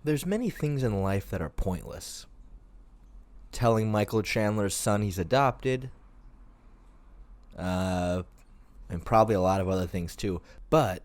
There's many things in life that are pointless. Telling Michael Chandler's son he's adopted, and probably a lot of other things too. But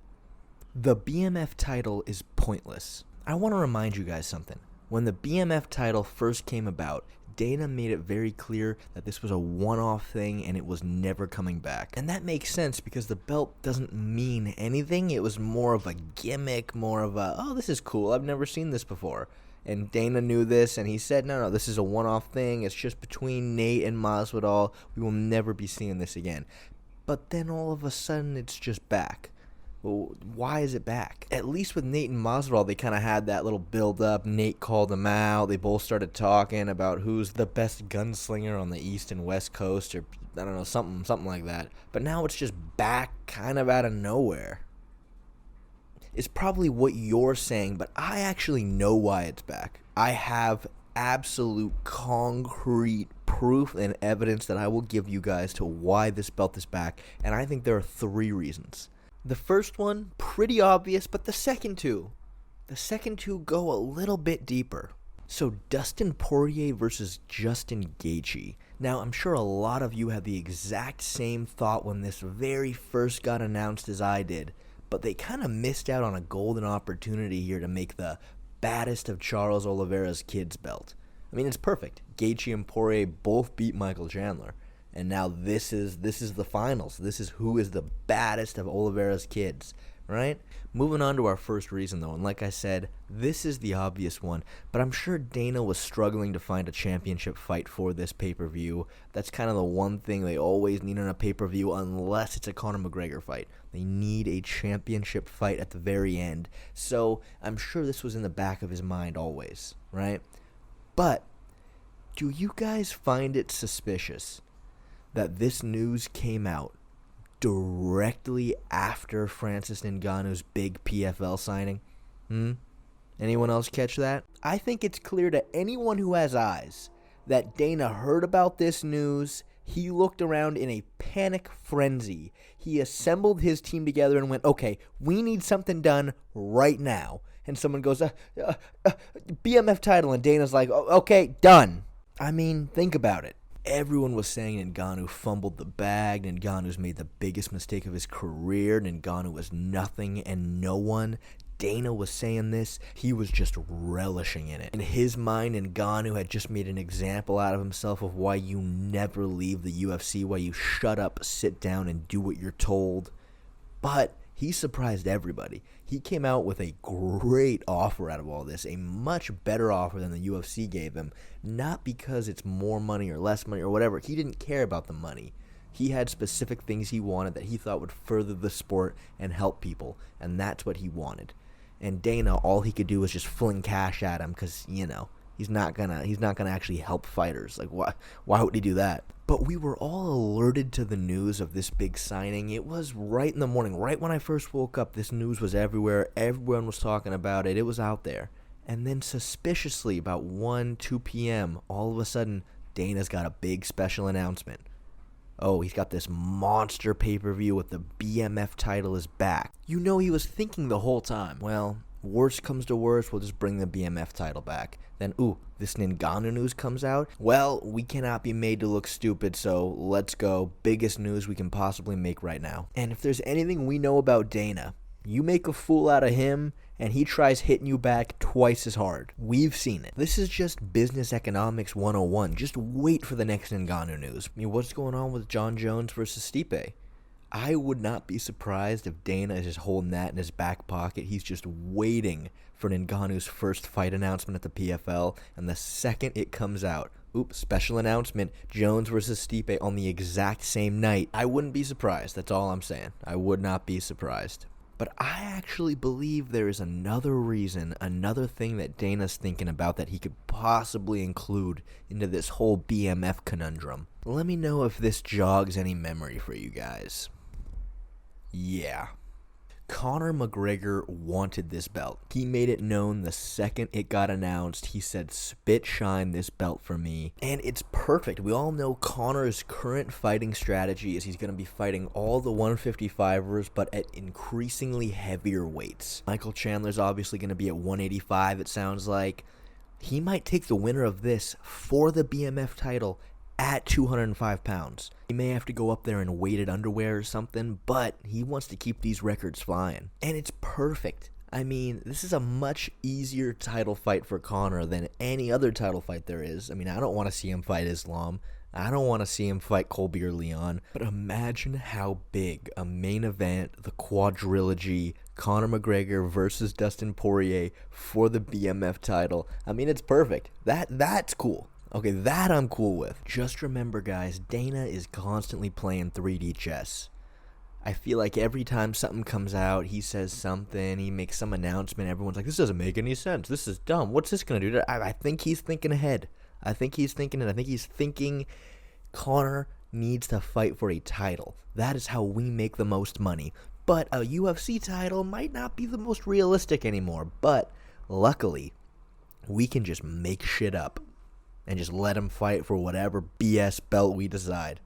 the BMF title is pointless. I want to remind you guys something. When the BMF title first came about, Dana made it very clear that this was a one-off thing and it was never coming back. And that makes sense because the belt doesn't mean anything. It was more of a gimmick, more of a, oh, this is cool, I've never seen this before. And Dana knew this, and he said, no, this is a one-off thing. It's just between Nate and Masvidal. We will never be seeing this again. But then all of a sudden, it's just back. Well, why is it back? At least with Nate and Masvidal, they kind of had that little build-up. Nate called him out. They both started talking about who's the best gunslinger on the East and West Coast, or I don't know, something like that. But now it's just back kind of out of nowhere. It's probably what you're saying, but I actually know why it's back. I have absolute concrete proof and evidence that I will give you guys to why this belt is back, and I think there are 3 reasons. The first one, pretty obvious, but the second two go a little bit deeper. So Dustin Poirier versus Justin Gaethje. Now, I'm sure a lot of you had the exact same thought when this very first got announced as I did, but they kind of missed out on a golden opportunity here to make the baddest of Charles Oliveira's kids belt. I mean, it's perfect. Gaethje and Poirier both beat Michael Chandler. And now this is the finals. This is who is the baddest of Oliveira's kids, right? Moving on to our first reason, though, and like I said, this is the obvious one, but I'm sure Dana was struggling to find a championship fight for this pay-per-view. That's kind of the one thing they always need on a pay-per-view, unless it's a Conor McGregor fight. They need a championship fight at the very end. So I'm sure this was in the back of his mind always, right? But do you guys find it suspicious that this news came out directly after Francis Ngannou's big PFL signing? Anyone else catch that? I think it's clear to anyone who has eyes that Dana heard about this news. He looked around in a panic frenzy. He assembled his team together and went, okay, we need something done right now. And someone goes, BMF title, and Dana's like, okay, done. I mean, think about it. Everyone was saying Ngannou fumbled the bag, Ngannou's made the biggest mistake of his career, Ngannou was nothing and no one. Dana was saying this, he was just relishing in it. In his mind, Ngannou had just made an example out of himself of why you never leave the UFC, why you shut up, sit down, and do what you're told. But he surprised everybody. He came out with a great offer out of all this, a much better offer than the UFC gave him, not because it's more money or less money or whatever. He didn't care about the money. He had specific things he wanted that he thought would further the sport and help people, and that's what he wanted. And Dana, all he could do was just fling cash at him because, he's not gonna actually help fighters. Like, why would he do that? But we were all alerted to the news of this big signing. It was right in the morning, right when I first woke up. This news was everywhere. Everyone was talking about it. It was out there. And then suspiciously, about 1, 2 p.m., all of a sudden, Dana's got a big special announcement. Oh, he's got this monster pay-per-view with the BMF title is back. He was thinking the whole time, well, worst comes to worst, we'll just bring the BMF title back. Then, this Ngannou news comes out. Well, we cannot be made to look stupid, so let's go. Biggest news we can possibly make right now. And if there's anything we know about Dana, you make a fool out of him, and he tries hitting you back twice as hard. We've seen it. This is just business economics 101. Just wait for the next Ngannou news. I mean, what's going on with John Jones versus Stipe? I would not be surprised if Dana is just holding that in his back pocket. He's just waiting for Ngannou's first fight announcement at the PFL, and the second it comes out, special announcement, Jones versus Stipe on the exact same night. I wouldn't be surprised. That's all I'm saying. I would not be surprised. But I actually believe there is another reason, another thing that Dana's thinking about that he could possibly include into this whole BMF conundrum. Let me know if this jogs any memory for you guys. Yeah. Conor McGregor wanted this belt. He made it known the second it got announced. He said, spit shine this belt for me. And it's perfect. We all know Conor's current fighting strategy is he's going to be fighting all the 155ers, but at increasingly heavier weights. Michael Chandler's obviously going to be at 185, it sounds like. He might take the winner of this for the BMF title at 205 pounds. He may have to go up there in weighted underwear or something, but he wants to keep these records flying. And it's perfect. I mean, this is a much easier title fight for Conor than any other title fight there is. I mean, I don't want to see him fight Islam. I don't want to see him fight Colby or Leon. But imagine how big a main event, the quadrilogy, Conor McGregor versus Dustin Poirier for the BMF title. I mean, it's perfect. That's cool. Okay, that I'm cool with. Just remember, guys, Dana is constantly playing 3D chess. I feel like every time something comes out, he says something, he makes some announcement, everyone's like, this doesn't make any sense, this is dumb, what's this going to do? I think he's thinking ahead. I think he's thinking Conor needs to fight for a title. That is how we make the most money. But a UFC title might not be the most realistic anymore. But luckily, we can just make shit up and just let him fight for whatever BS belt we decide.